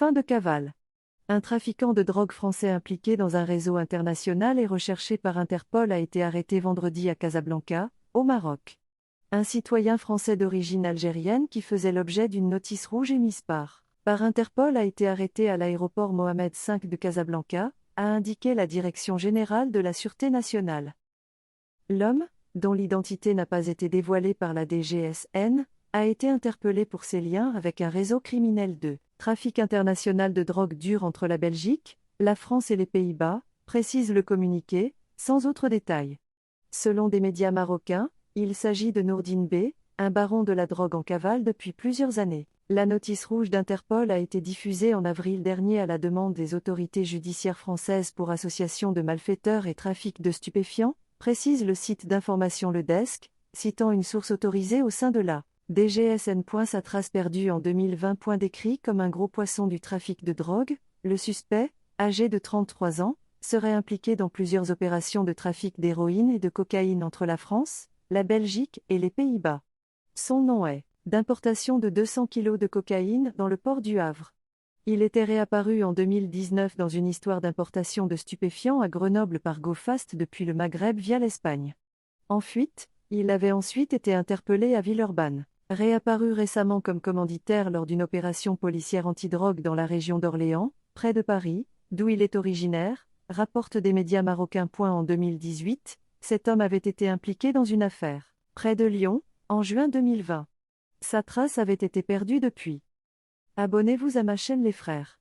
Fin de cavale. Un trafiquant de drogue français impliqué dans un réseau international et recherché par Interpol a été arrêté vendredi à Casablanca, au Maroc. Un citoyen français d'origine algérienne qui faisait l'objet d'une notice rouge émise par Interpol a été arrêté à l'aéroport Mohamed V de Casablanca, a indiqué la Direction générale de la Sûreté nationale. L'homme, dont l'identité n'a pas été dévoilée par la DGSN, a été interpellé pour ses liens avec un réseau criminel de trafic international de drogue dure entre la Belgique, la France et les Pays-Bas, précise le communiqué, sans autres détails. Selon des médias marocains, il s'agit de Nourdine B., un baron de la drogue en cavale depuis plusieurs années. La notice rouge d'Interpol a été diffusée en avril dernier à la demande des autorités judiciaires françaises pour association de malfaiteurs et trafic de stupéfiants, précise le site d'information Le Desk, citant une source autorisée au sein de la DGSN. Sa trace perdue en 2020. Décrit comme un gros poisson du trafic de drogue, le suspect, âgé de 33 ans, serait impliqué dans plusieurs opérations de trafic d'héroïne et de cocaïne entre la France, la Belgique et les Pays-Bas. Son nom est d'importation de 200 kg de cocaïne dans le port du Havre. Il était réapparu en 2019 dans une histoire d'importation de stupéfiants à Grenoble par GoFast depuis le Maghreb via l'Espagne. En fuite, il avait ensuite été interpellé à Villeurbanne. Réapparu récemment comme commanditaire lors d'une opération policière antidrogue dans la région d'Orléans, près de Paris, d'où il est originaire, rapportent des médias marocains. En 2018, cet homme avait été impliqué dans une affaire, près de Lyon, en juin 2020. Sa trace avait été perdue depuis. Abonnez-vous à ma chaîne les frères.